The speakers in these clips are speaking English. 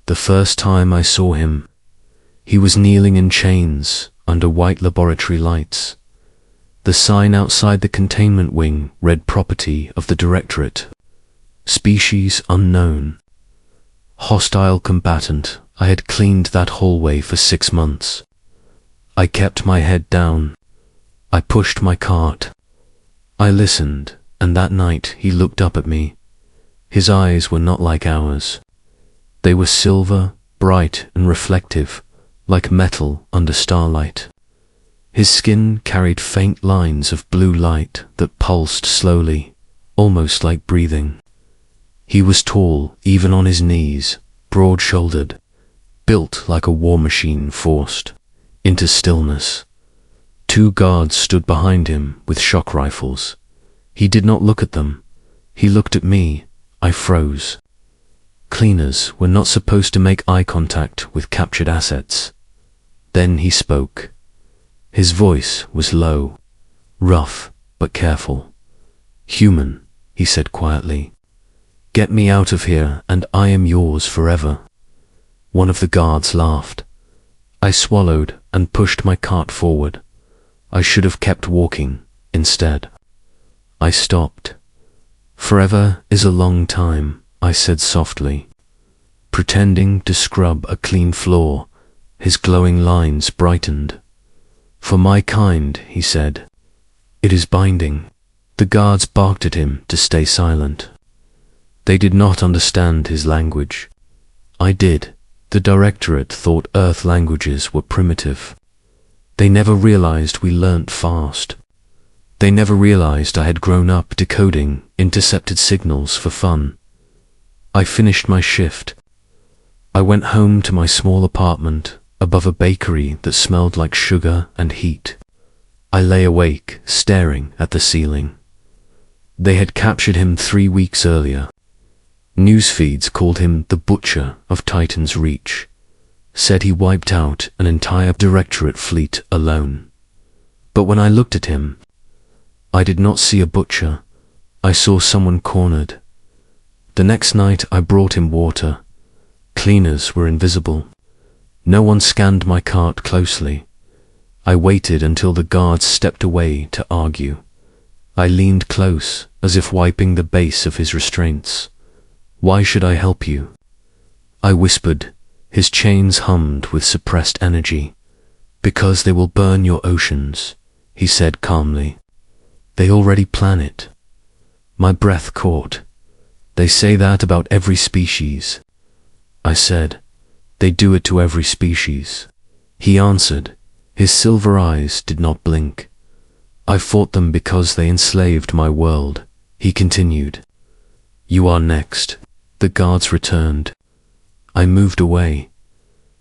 The first time I saw him, he was kneeling in chains under white laboratory lights. The sign outside the containment wing read property of the Directorate. Species unknown. Hostile combatant. I had cleaned that hallway for 6 months. I kept my head down. I pushed my cart. I listened, and that night he looked up at me. His eyes were not like ours. They were silver, bright and reflective, like metal under starlight. His skin carried faint lines of blue light that pulsed slowly, almost like breathing. He was tall, even on his knees, broad-shouldered, built like a war machine forced into stillness. 2 guards stood behind him with shock rifles. He did not look at them. He looked at me. I froze. Cleaners were not supposed to make eye contact with captured assets. Then he spoke. His voice was low, rough but careful. "Human," he said quietly. "Get me out of here and I am yours forever." One of the guards laughed. I swallowed and pushed my cart forward. I should have kept walking instead. I stopped. "Forever is a long time," I said softly. Pretending to scrub a clean floor, his glowing lines brightened. "For my kind," he said. "It is binding." The guards barked at him to stay silent. They did not understand his language. I did. The Directorate thought Earth languages were primitive. They never realized we learnt fast. They never realized I had grown up decoding intercepted signals for fun. I finished my shift. I went home to my small apartment above a bakery that smelled like sugar and heat. I lay awake, staring at the ceiling. They had captured him 3 weeks earlier. News feeds called him the Butcher of Titan's Reach, said he wiped out an entire Directorate fleet alone. But when I looked at him, I did not see a butcher. I saw someone cornered. The next night I brought him water. Cleaners were invisible. No one scanned my cart closely. I waited until the guards stepped away to argue. I leaned close, as if wiping the base of his restraints. "Why should I help you?" I whispered. His chains hummed with suppressed energy. "Because they will burn your oceans," he said calmly. "They already plan it." My breath caught. "They say that about every species." I said, "They do it to every species." He answered. His silver eyes did not blink. "I fought them because they enslaved my world," he continued. "You are next." The guards returned. I moved away.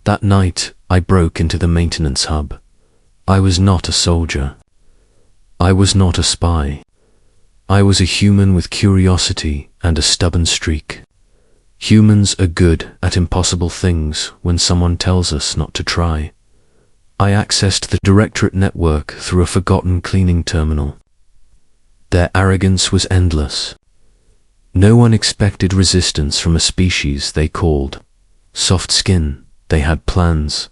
That night, I broke into the maintenance hub. I was not a soldier. I was not a spy. I was a human with curiosity and a stubborn streak. Humans are good at impossible things when someone tells us not to try. I accessed the Directorate network through a forgotten cleaning terminal. Their arrogance was endless. No one expected resistance from a species they called soft skin. They had plans.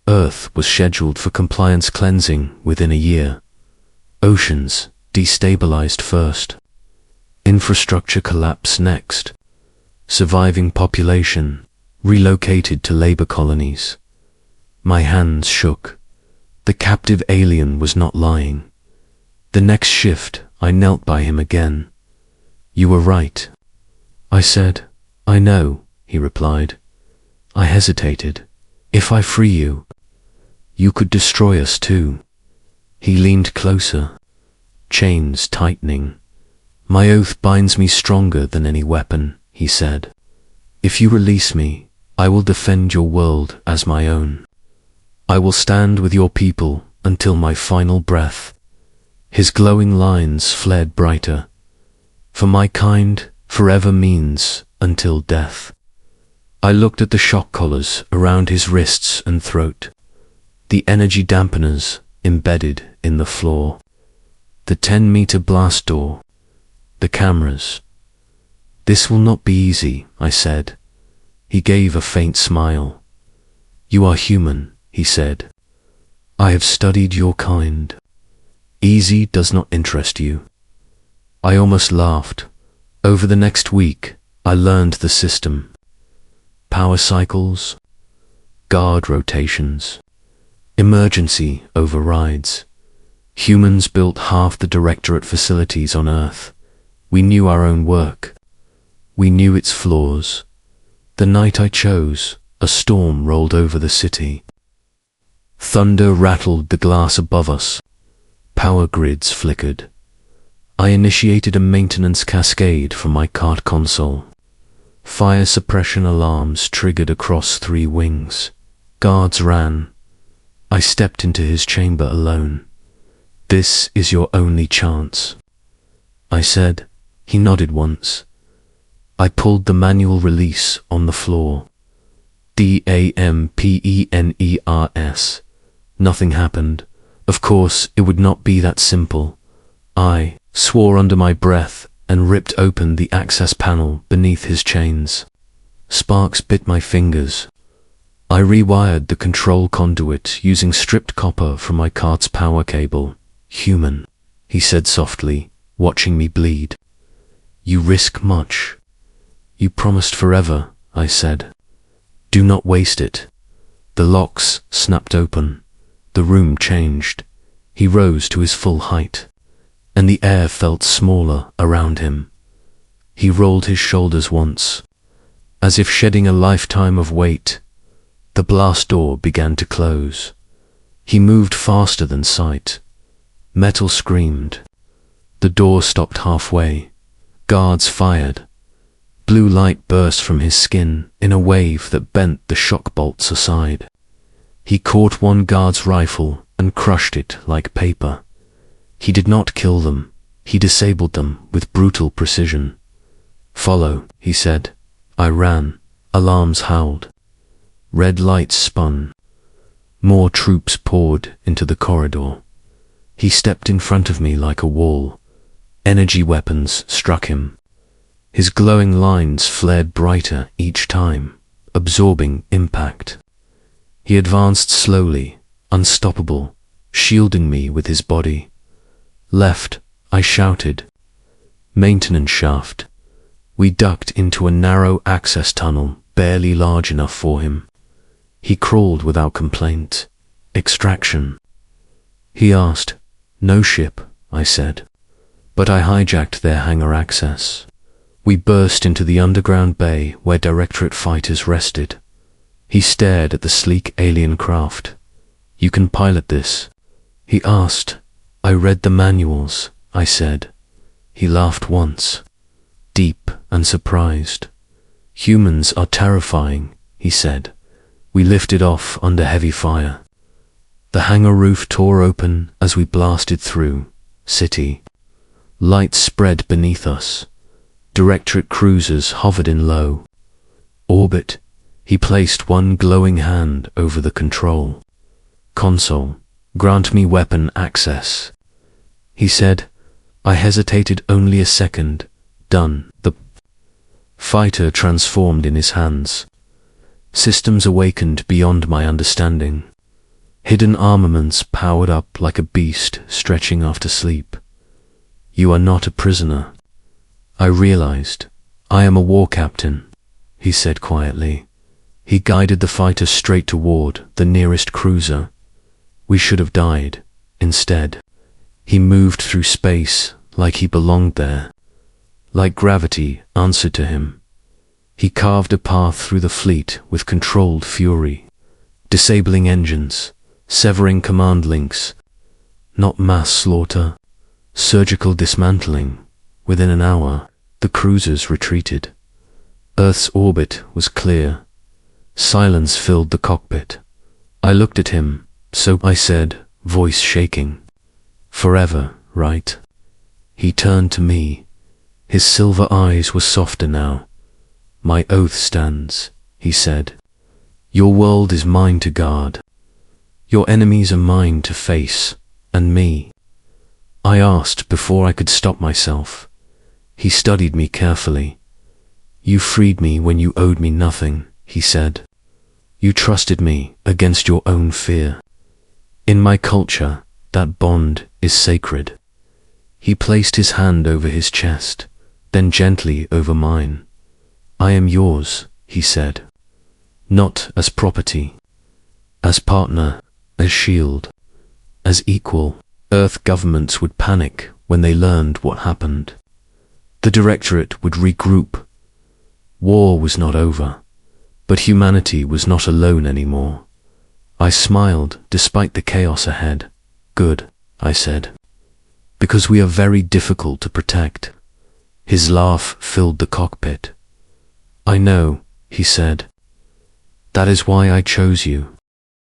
Earth was scheduled for compliance cleansing within a year. Oceans destabilized first. Infrastructure collapse next. Surviving population relocated to labor colonies. My hands shook. The captive alien was not lying. The next shift, I knelt by him again. "You were right." I said. "I know," he replied. I hesitated. "If I free you, you could destroy us too." He leaned closer, chains tightening. "My oath binds me stronger than any weapon," he said. "If you release me, I will defend your world as my own. I will stand with your people until my final breath." His glowing lines flared brighter. "For my kind, forever means until death." I looked at the shock collars around his wrists and throat, the energy dampeners embedded in the floor, the 10-meter blast door, the cameras. "This will not be easy," I said. He gave a faint smile. "You are human," he said. "I have studied your kind. Easy does not interest you." I almost laughed. Over the next week, I learned the system. Power cycles, guard rotations, emergency overrides. Humans built half the Directorate facilities on Earth. We knew our own work. We knew its flaws. The night I chose, a storm rolled over the city. Thunder rattled the glass above us. Power grids flickered. I initiated a maintenance cascade from my cart console. Fire suppression alarms triggered across 3 wings. Guards ran. I stepped into his chamber alone. "This is your only chance," I said. He nodded once. I pulled the manual release on the floor. DAMPENERS. Nothing happened. Of course, it would not be that simple. I swore under my breath and ripped open the access panel beneath his chains. Sparks bit my fingers. I rewired the control conduit using stripped copper from my cart's power cable. "Human," he said softly, watching me bleed. "You risk much." "You promised forever," I said. "Do not waste it." The locks snapped open. The room changed. He rose to his full height, and the air felt smaller around him. He rolled his shoulders once, as if shedding a lifetime of weight. The blast door began to close. He moved faster than sight. Metal screamed. The door stopped halfway. Guards fired. Blue light burst from his skin in a wave that bent the shock bolts aside. He caught one guard's rifle and crushed it like paper. He did not kill them. He disabled them with brutal precision. "Follow," he said. I ran. Alarms howled. Red lights spun. More troops poured into the corridor. He stepped in front of me like a wall. Energy weapons struck him. His glowing lines flared brighter each time, absorbing impact. He advanced slowly, unstoppable, shielding me with his body. "Left," I shouted. "Maintenance shaft." We ducked into a narrow access tunnel, barely large enough for him. He crawled without complaint. "Extraction?" He asked. "No ship," I said. But I hijacked their hangar access. We burst into the underground bay where Directorate fighters rested. He stared at the sleek alien craft. "You can pilot this?" He asked. "I read the manuals," I said. He laughed once, deep and surprised. "Humans are terrifying," he said. We lifted off under heavy fire. The hangar roof tore open as we blasted through. City. Lights spread beneath us. Directorate cruisers hovered in low orbit. He placed one glowing hand over the control console. "Grant me weapon access," he said. I hesitated only a second. "Done." The fighter transformed in his hands. Systems awakened beyond my understanding. Hidden armaments powered up like a beast stretching after sleep. "You are not a prisoner." I realized. "I am a war captain," he said quietly. He guided the fighter straight toward the nearest cruiser. We should have died. Instead, he moved through space like he belonged there, like gravity answered to him. He carved a path through the fleet with controlled fury, disabling engines, severing command links. Not mass slaughter, surgical dismantling. Within an hour, the cruisers retreated. Earth's orbit was clear. Silence filled the cockpit. I looked at him, so I said, voice shaking. "Forever, right?" He turned to me. His silver eyes were softer now. "My oath stands," he said. "Your world is mine to guard. Your enemies are mine to face, and me." I asked before I could stop myself. He studied me carefully. "You freed me when you owed me nothing," he said. You trusted me against your own fear. In my culture, that bond is sacred. He placed his hand over his chest, then gently over mine. I am yours, he said. Not as property, as partner, as shield, as equal. Earth governments would panic when they learned what happened. The Directorate would regroup. War was not over, but humanity was not alone anymore. I smiled despite the chaos ahead. Good, I said. Because we are very difficult to protect. His laugh filled the cockpit. I know, he said. That is why I chose you.